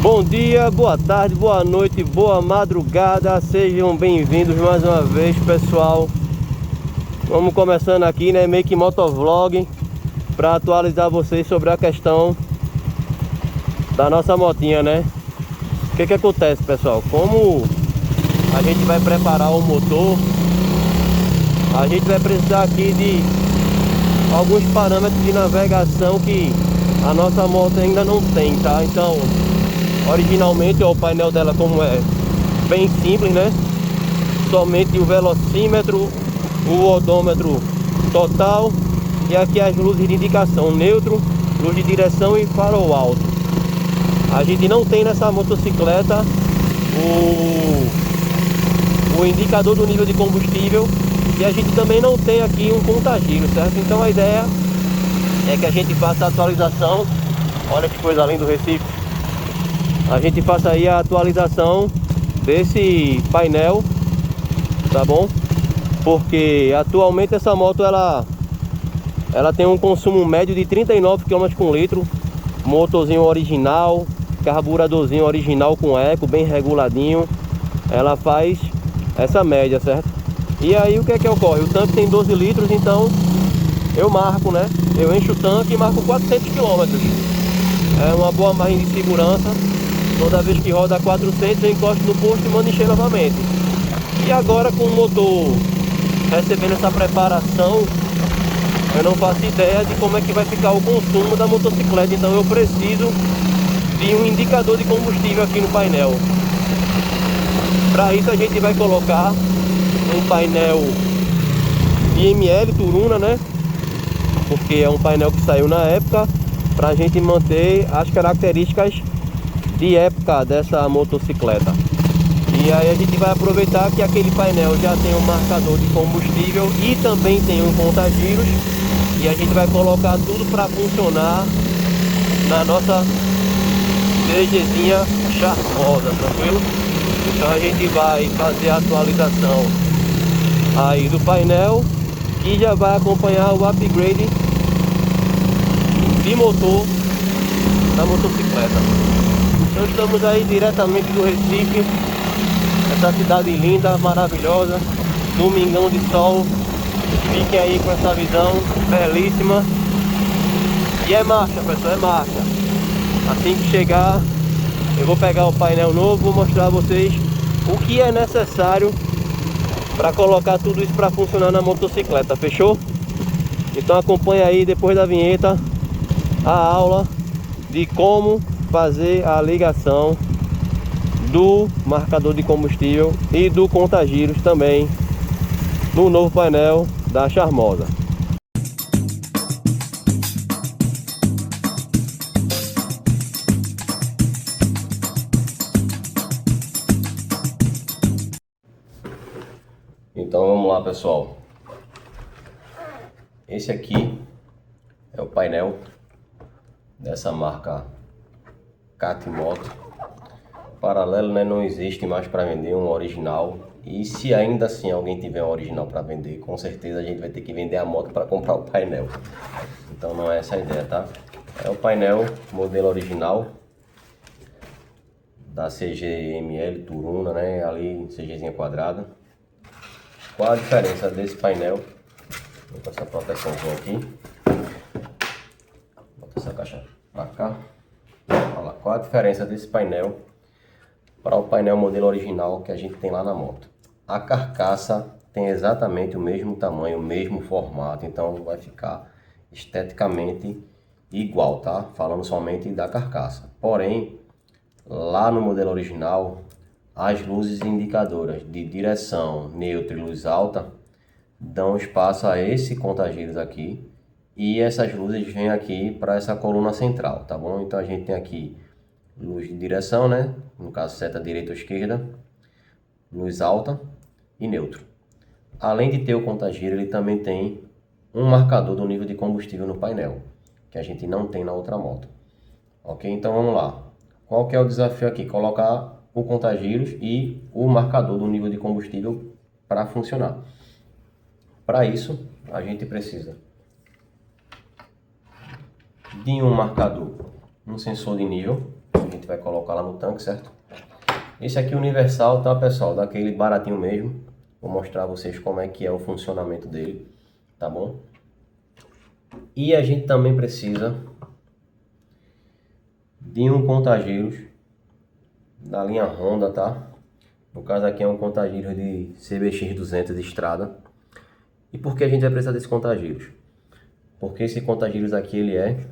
Bom dia, boa tarde, boa noite, boa madrugada. Sejam bem-vindos mais uma vez, pessoal. Vamos começando aqui, né, meio que motovlog, para atualizar vocês sobre a questão da nossa motinha, né? O que acontece, pessoal? Como a gente vai preparar o motor, a gente vai precisar aqui de alguns parâmetros de navegação que a nossa moto ainda não tem, tá? Então, originalmente o painel dela, como é bem simples, né? Somente o velocímetro, o odômetro total e aqui as luzes de indicação, neutro, luz de direção e farol alto. A gente não tem nessa motocicleta o indicador do nível de combustível e a gente também não tem aqui um contagiro, certo? Então a ideia é que a gente faça a atualização. Olha que coisa linda do Recife. A gente faça aí a atualização desse painel, tá bom? Porque atualmente essa moto ela tem um consumo médio de 39 km com litro, motorzinho original, carburadorzinho original com eco, bem reguladinho. Ela faz essa média, certo? E aí o que é que ocorre? O tanque tem 12 litros, então eu marco, né? Eu encho o tanque e marco 400 km. É uma boa margem de segurança. Toda vez que roda 400 eu encosto no posto e mando encher novamente. E agora com o motor recebendo essa preparação, eu não faço ideia de como é que vai ficar o consumo da motocicleta. Então eu preciso de um indicador de combustível aqui no painel. Para isso a gente vai colocar um painel IML Turuna, né? Porque é um painel que saiu na época, para a gente manter as características de época dessa motocicleta. E aí a gente vai aproveitar que aquele painel já tem um marcador de combustível e também tem um conta-giros, e a gente vai colocar tudo para funcionar na nossa DGzinha charmosa, tranquilo? Então a gente vai fazer a atualização aí do painel e já vai acompanhar o upgrade de motor da motocicleta. Então estamos aí diretamente do Recife, essa cidade linda, maravilhosa, domingão de sol. Fiquem aí com essa visão belíssima. E é marcha, pessoal, é marcha. Assim que chegar, eu vou pegar o painel novo, vou mostrar a vocês o que é necessário para colocar tudo isso para funcionar na motocicleta, fechou? Então acompanha aí depois da vinheta a aula de como fazer a ligação do marcador de combustível e do contagiros também no novo painel da Charmosa. Então vamos lá, pessoal. Esse aqui é o painel dessa marca Catimoto. Paralelo, né, não existe mais para vender um original. E se ainda assim alguém tiver um original para vender, com certeza a gente vai ter que vender a moto para comprar o painel. Então não é essa a ideia, tá? É o painel modelo original da CGML Turuna, né? Ali CGzinha quadrada. Qual a diferença desse painel? Vou botar essa proteçãozinha aqui. Bota essa caixa para cá. Olha lá, qual a diferença desse painel para o painel modelo original que a gente tem lá na moto? A carcaça tem exatamente o mesmo tamanho, o mesmo formato, então vai ficar esteticamente igual, tá? Falando somente da carcaça. Porém, lá no modelo original, as luzes indicadoras de direção, neutro e luz alta dão espaço a esse contagiros aqui, e essas luzes vêm aqui para essa coluna central, tá bom? Então a gente tem aqui luz de direção, né? No caso, seta direita ou esquerda, luz alta e neutro. Além de ter o contagiro, ele também tem um marcador do nível de combustível no painel, que a gente não tem na outra moto. Ok? Então vamos lá. Qual que é o desafio aqui? Colocar o contagiros e o marcador do nível de combustível para funcionar. Para isso, a gente precisa de um marcador, um sensor de nível. A gente gente vai colocar lá no tanque, certo? Esse aqui é universal, tá, pessoal? Daquele baratinho mesmo. Vou mostrar a vocês como é que é o funcionamento dele, tá bom? E a gente também precisa de um contagiros da linha Honda, tá? No caso aqui é um contagiros de CBX 200 de estrada. E por que a gente vai precisar desse contagiros? Porque esse contagiros aqui ele é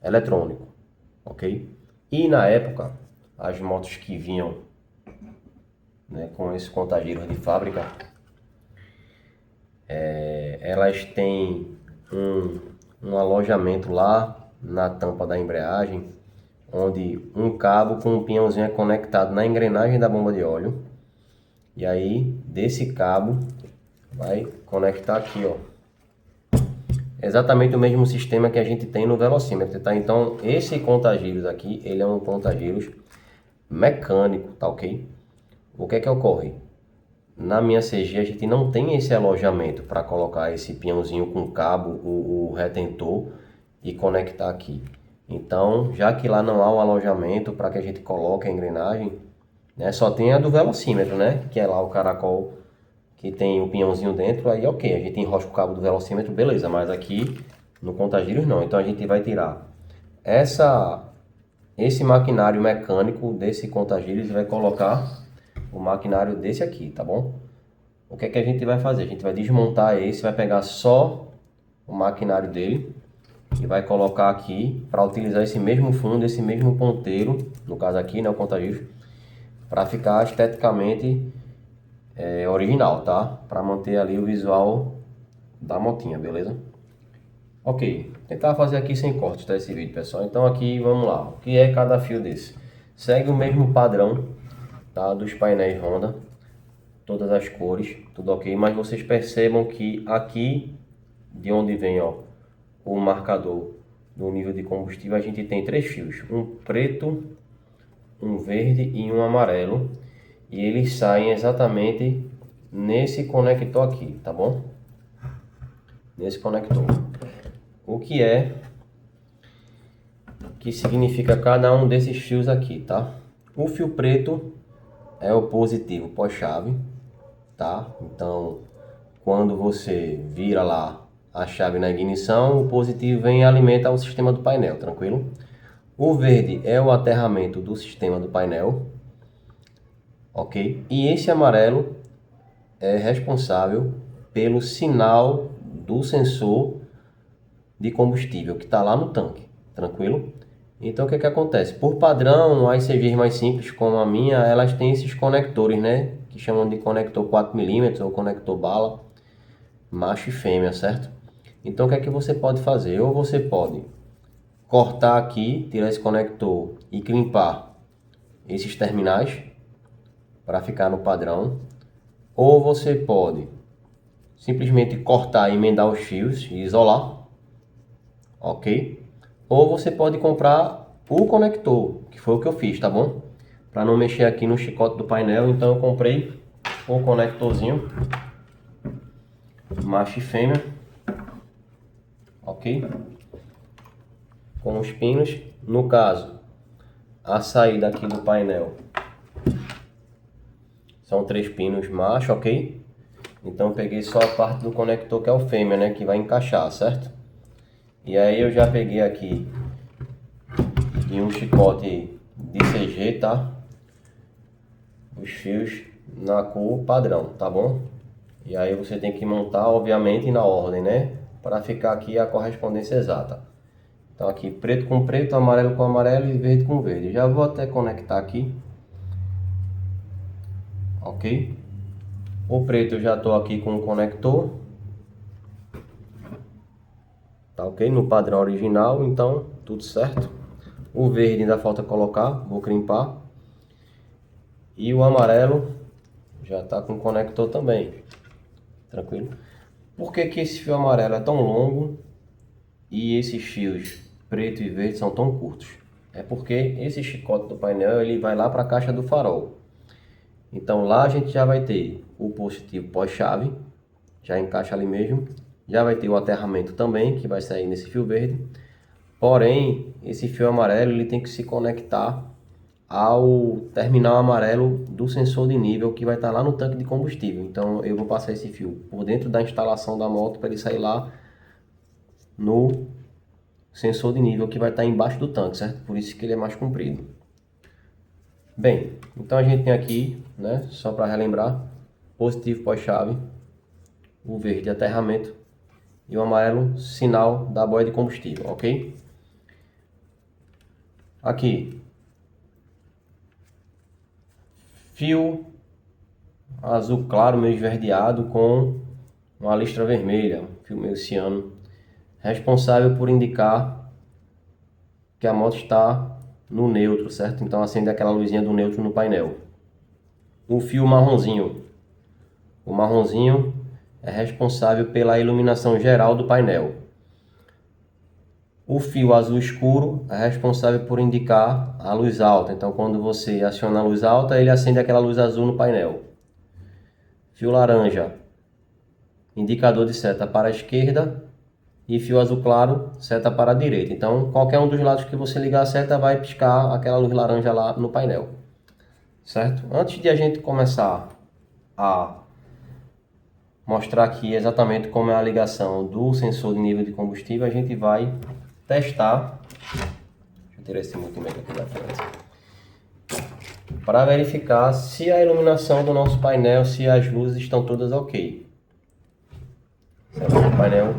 eletrônico, ok? E na época, as motos que vinham, né, com esse contagiros de fábrica, elas têm um alojamento lá na tampa da embreagem, onde um cabo com um pinhãozinho é conectado na engrenagem da bomba de óleo. E aí, desse cabo, vai conectar aqui, ó. Exatamente o mesmo sistema que a gente tem no velocímetro, tá? Então, esse contagiros aqui, ele é um contagiros mecânico, tá ok? O que é que ocorre? Na minha CG a gente não tem esse alojamento para colocar esse pinhãozinho com cabo, o retentor e conectar aqui. Então, já que lá não há um alojamento para que a gente coloque a engrenagem, né, só tem a do velocímetro, né? Que é lá o caracol que tem o pinhãozinho dentro, aí ok, a gente enrosca o cabo do velocímetro, beleza, mas aqui no contagiros não. Então a gente vai tirar esse maquinário mecânico desse contagiros e vai colocar o maquinário desse aqui, tá bom? O que é que a gente vai fazer? A gente vai desmontar esse, vai pegar só o maquinário dele e vai colocar aqui para utilizar esse mesmo fundo, esse mesmo ponteiro, no caso aqui, né, o contagiros, para ficar esteticamente original, tá? Para manter ali o visual da motinha, beleza? Ok, tentar fazer aqui sem cortes, tá? Esse vídeo, pessoal. Então aqui, vamos lá. O que é cada fio desse? Segue o mesmo padrão, tá? Dos painéis Honda. Todas as cores, tudo ok. Mas vocês percebam que aqui, de onde vem, ó, o marcador do nível de combustível, a gente tem 3 fios. Um preto, um verde e um amarelo. E eles saem exatamente nesse conector aqui, tá bom? Nesse conector. O que significa cada um desses fios aqui, tá? O fio preto é o positivo pós-chave, tá? Então, quando você vira lá a chave na ignição, o positivo vem e alimenta o sistema do painel, tranquilo? O verde é o aterramento do sistema do painel, ok? E esse amarelo é responsável pelo sinal do sensor de combustível que está lá no tanque, tranquilo? Então o que que acontece? Por padrão, as CGs mais simples como a minha, elas têm esses conectores, né? Que chamam de conector 4mm ou conector bala, macho e fêmea, certo? Então o que é que você pode fazer? Ou você pode cortar aqui, tirar esse conector e crimpar esses terminais para ficar no padrão. Ou você pode simplesmente cortar e emendar os fios e isolar, ok? Ou você pode comprar o conector, que foi o que eu fiz, tá bom? Para não mexer aqui no chicote do painel, então eu comprei o conectorzinho macho e fêmea, ok? Com os pinos, no caso, a saída aqui do painel são 3 pinos macho, ok? Então peguei só a parte do conector que é o fêmea, né? Que vai encaixar, certo? E aí eu já peguei aqui de um chicote de CG, tá? Os fios na cor padrão, tá bom? E aí você tem que montar, obviamente, na ordem, né? Para ficar aqui a correspondência exata. Então aqui preto com preto, amarelo com amarelo e verde com verde. Já vou até conectar aqui. Ok? O preto eu já estou aqui com o conector. Tá ok? No padrão original, então tudo certo. O verde ainda falta colocar, vou crimpar. E o amarelo já está com o conector também. Tranquilo? Por que que esse fio amarelo é tão longo e esses fios preto e verde são tão curtos? É porque esse chicote do painel ele vai lá para a caixa do farol. Então lá a gente já vai ter o positivo pós-chave, já encaixa ali mesmo. Já vai ter o aterramento também, que vai sair nesse fio verde. Porém, esse fio amarelo ele tem que se conectar ao terminal amarelo do sensor de nível que vai estar lá no tanque de combustível. Então eu vou passar esse fio por dentro da instalação da moto para ele sair lá no sensor de nível que vai estar embaixo do tanque, certo? Por isso que ele é mais comprido. Bem, então a gente tem aqui, né, só para relembrar, positivo pós-chave, o verde aterramento e o amarelo sinal da boia de combustível, ok? Aqui, fio azul claro meio esverdeado com uma listra vermelha, fio meio ciano, responsável por indicar que a moto está no neutro, certo? Então acende aquela luzinha do neutro no painel. O fio marronzinho, o marronzinho é responsável pela iluminação geral do painel. O fio azul escuro é responsável por indicar a luz alta. Então quando você aciona a luz alta, ele acende aquela luz azul no painel. Fio laranja, indicador de seta para a esquerda, e fio azul claro, seta para a direita. Então qualquer um dos lados que você ligar a seta vai piscar aquela luz laranja lá no painel, certo? Antes de a gente começar a mostrar aqui exatamente como é a ligação do sensor de nível de combustível, a gente vai testar. Deixa eu tirar esse multímetro aqui da frente, para verificar se a iluminação do nosso painel, se as luzes estão todas ok. O painel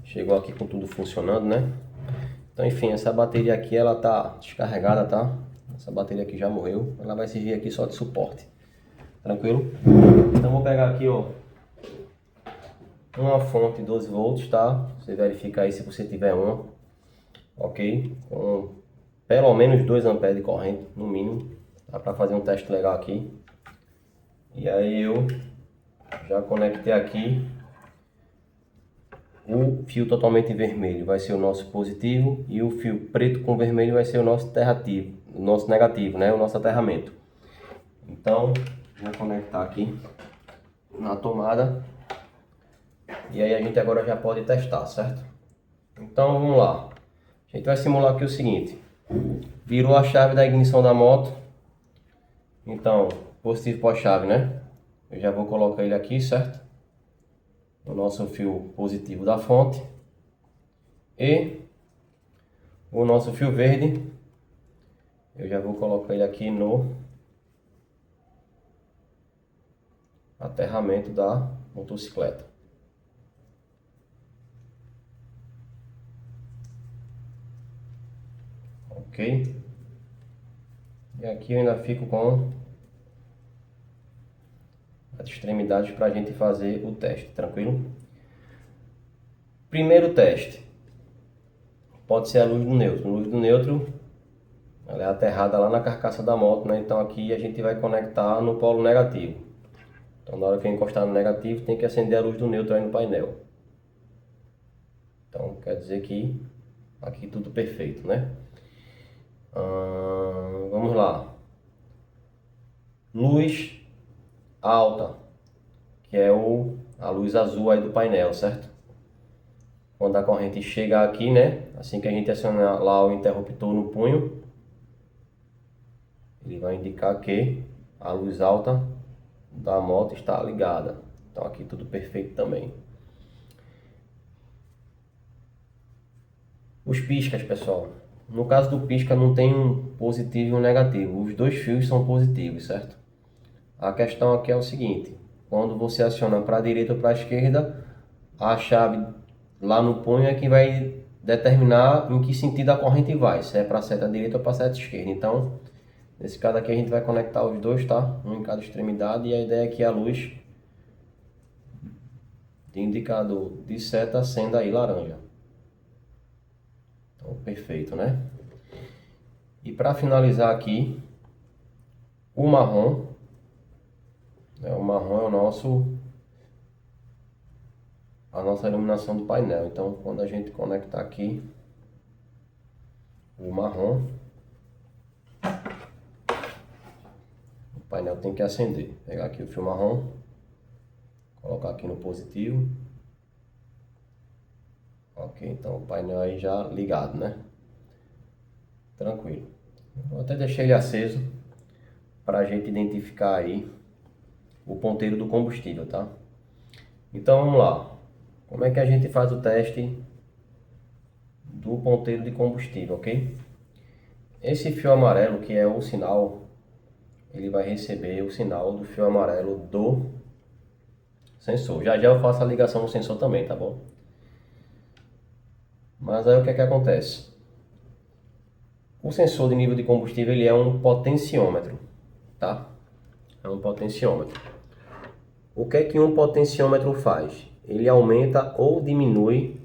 chegou aqui com tudo funcionando, né? Então, enfim, essa bateria aqui ela tá descarregada, tá? Essa bateria aqui já morreu, ela vai servir aqui só de suporte. Tranquilo? Então vou pegar aqui, ó, uma fonte 12 volts, tá? Você verifica aí se você tiver uma, ok? Com pelo menos 2 amperes de corrente, no mínimo. Dá para fazer um teste legal aqui. E aí eu já conectei aqui o fio totalmente vermelho, vai ser o nosso positivo, e o fio preto com vermelho vai ser o nosso negativo, né? O nosso aterramento. Então, vou conectar aqui na tomada. E aí a gente agora já pode testar, certo? Então vamos lá. A gente vai simular aqui o seguinte. Virou a chave da ignição da moto. Então, positivo pós-chave, né? Eu já vou colocar ele aqui, certo? O nosso fio positivo da fonte. E o nosso fio verde. Eu já vou colocar ele aqui no aterramento da motocicleta. Ok? E aqui eu ainda fico com as extremidades para a gente fazer o teste, tranquilo? Primeiro teste. Pode ser a luz do neutro. A luz do neutro ela é aterrada lá na carcaça da moto, né? Então aqui a gente vai conectar no polo negativo. Então na hora que eu encostar no negativo tem que acender a luz do neutro aí no painel. Então quer dizer que aqui tudo perfeito, né? Vamos lá. Luz alta, que é a luz azul aí do painel, certo? Quando a corrente chega aqui, né? Assim que a gente acionar lá o interruptor no punho, ele vai indicar que a luz alta da moto está ligada. Então aqui tudo perfeito também. Os piscas, pessoal. No caso do pisca não tem um positivo e um negativo. Os dois fios são positivos, certo? A questão aqui é o seguinte. Quando você aciona para a direita ou para a esquerda, a chave lá no punho é que vai determinar em que sentido a corrente vai. Se é para a seta direita ou para a seta esquerda. Então, nesse caso aqui a gente vai conectar os dois, tá? Um em cada extremidade. E a ideia é que a luz de indicador de seta acenda aí laranja. Então, perfeito, né? E para finalizar aqui, o marrom. O marrom é a nossa iluminação do painel. Então, quando a gente conectar aqui o marrom, o painel tem que acender. Pegar aqui o fio marrom, colocar aqui no positivo. Ok, então o painel aí já ligado, né? Tranquilo. Eu até deixei ele aceso para a gente identificar aí o ponteiro do combustível, tá? Então vamos lá. Como é que a gente faz o teste do ponteiro de combustível, ok? Esse fio amarelo, que é o sinal, ele vai receber o sinal do fio amarelo do sensor. Já já eu faço a ligação no sensor também, tá bom? Mas aí o que é que acontece? O sensor de nível de combustível, ele é um potenciômetro, tá? É um potenciômetro. O que é que um potenciômetro faz? Ele aumenta ou diminui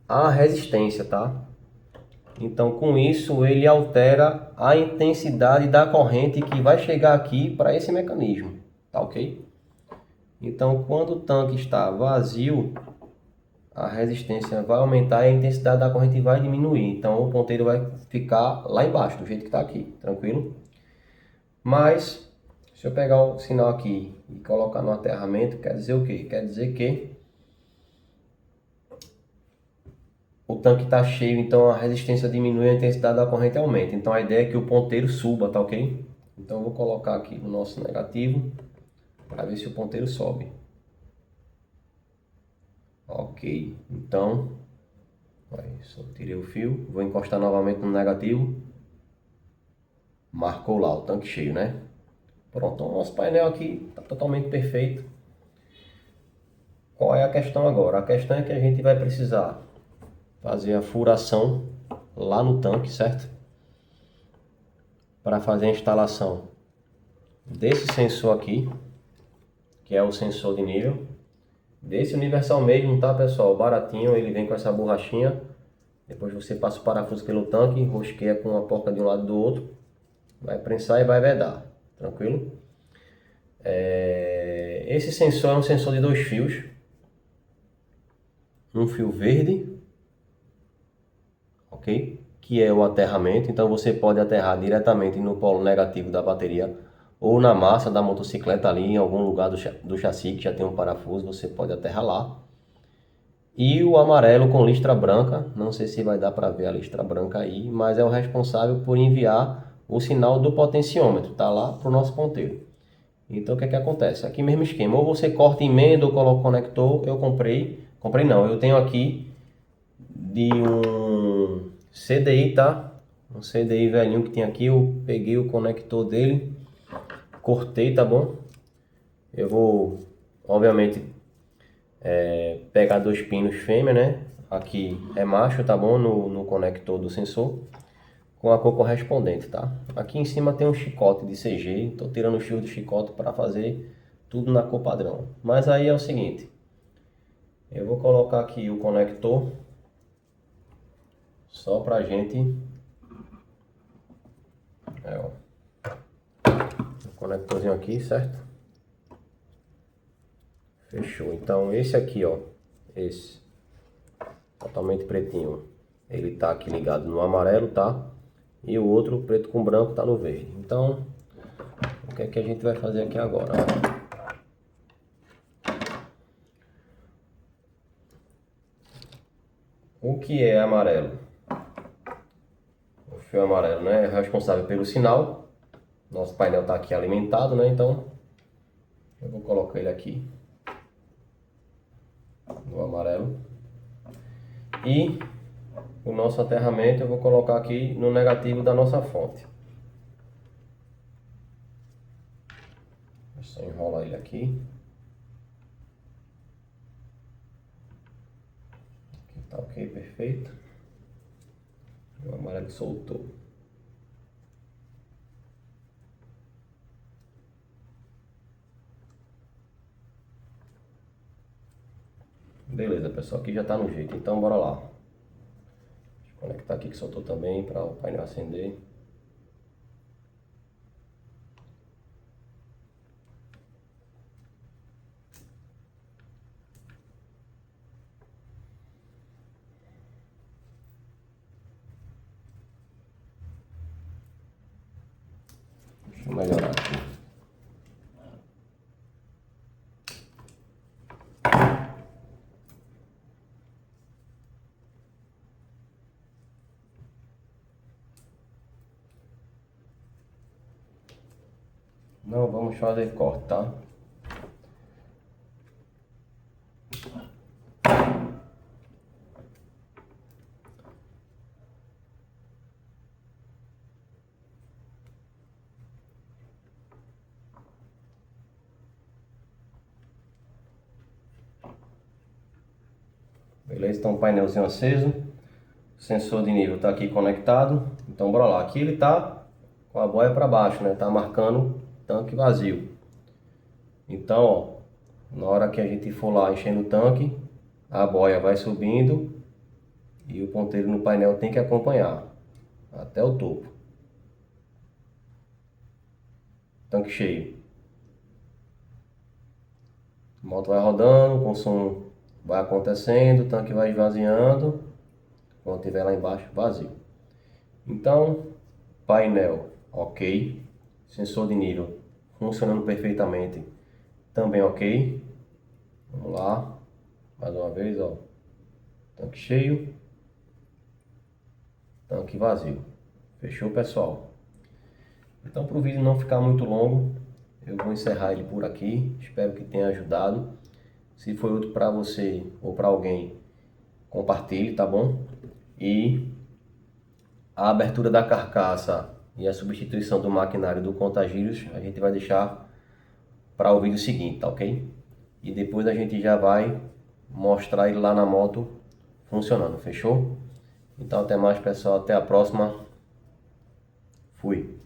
a resistência, tá? Então, com isso, ele altera a intensidade da corrente que vai chegar aqui para esse mecanismo, tá ok? Então, quando o tanque está vazio, a resistência vai aumentar e a intensidade da corrente vai diminuir. Então, o ponteiro vai ficar lá embaixo, do jeito que está aqui, tranquilo? Mas, se eu pegar o sinal aqui e colocar no aterramento, quer dizer o quê? Quer dizer que o tanque está cheio, então a resistência diminui e a intensidade da corrente aumenta. Então, a ideia é que o ponteiro suba, tá ok? Então, eu vou colocar aqui no nosso negativo para ver se o ponteiro sobe. Ok, então, só tirei o fio, vou encostar novamente no negativo. Marcou lá o tanque cheio, né? Pronto, o nosso painel aqui está totalmente perfeito. Qual é a questão agora? A questão é que a gente vai precisar fazer a furação lá no tanque, certo? Para fazer a instalação desse sensor aqui, que é o sensor de nível. Desse universal mesmo, tá, pessoal? Baratinho, ele vem com essa borrachinha. Depois você passa o parafuso pelo tanque, rosqueia com a porca de um lado e do outro. Vai prensar e vai vedar, tranquilo? Esse sensor é um sensor de 2 fios. Um fio verde, ok? Que é o aterramento. Então você pode aterrar diretamente no polo negativo da bateria ou na massa da motocicleta ali em algum lugar do chassi que já tem um parafuso, você pode aterrar lá. E o amarelo com listra branca, não sei se vai dar para ver a listra branca aí, mas é o responsável por enviar o sinal do potenciômetro, tá lá para o nosso ponteiro. Então o que é que acontece? Aqui mesmo esquema, ou você corta emenda ou coloca o conector. Eu comprei não, eu tenho aqui de um CDI, tá? Um CDI velhinho que tem aqui, eu peguei o conector dele, cortei, tá bom? Eu vou, obviamente, pegar 2 pinos fêmea, né? Aqui é macho, tá bom? No conector do sensor, com a cor correspondente, tá? Aqui em cima tem um chicote de CG, tô tirando o fio do chicote para fazer tudo na cor padrão. Mas aí é o seguinte, eu vou colocar aqui o conector só pra gente, ó, o conectorzinho aqui, certo? Fechou. Então esse aqui, ó, esse totalmente pretinho, ele tá aqui ligado no amarelo, tá? E o outro preto com branco tá no verde. Então, o que é que a gente vai fazer aqui agora? O que é amarelo? O fio amarelo, né, é responsável pelo sinal. Nosso painel tá aqui alimentado, né? Então, eu vou colocar ele aqui no amarelo. E o nosso aterramento eu vou colocar aqui no negativo da nossa fonte. É só enrolar ele aqui. Aqui tá ok, perfeito. O amarelo soltou. Beleza, pessoal, aqui já tá no jeito. Então bora lá. Deixa eu conectar aqui que soltou também para o painel acender. Deixa eu melhorar aqui. Não vamos fazer corte, tá? Beleza, então o painelzinho aceso, o sensor de nível está aqui conectado, então bora lá. Aqui ele está com a boia para baixo, né? Tá marcando tanque vazio. Então, ó, na hora que a gente for lá enchendo o tanque, a boia vai subindo e o ponteiro no painel tem que acompanhar até o topo. Tanque cheio. A moto vai rodando, o consumo vai acontecendo, o tanque vai esvaziando, quando estiver lá embaixo vazio. Então, painel ok, sensor de nível funcionando perfeitamente, também ok. Vamos lá, mais uma vez, ó, tanque cheio, tanque vazio. Fechou, pessoal? Então, para o vídeo não ficar muito longo, eu vou encerrar ele por aqui. Espero que tenha ajudado. Se foi útil para você ou para alguém, compartilhe, tá bom? E a abertura da carcaça e a substituição do maquinário do contagiros a gente vai deixar para o vídeo seguinte, tá ok? E depois a gente já vai mostrar ele lá na moto funcionando, fechou? Então até mais, pessoal, até a próxima. Fui.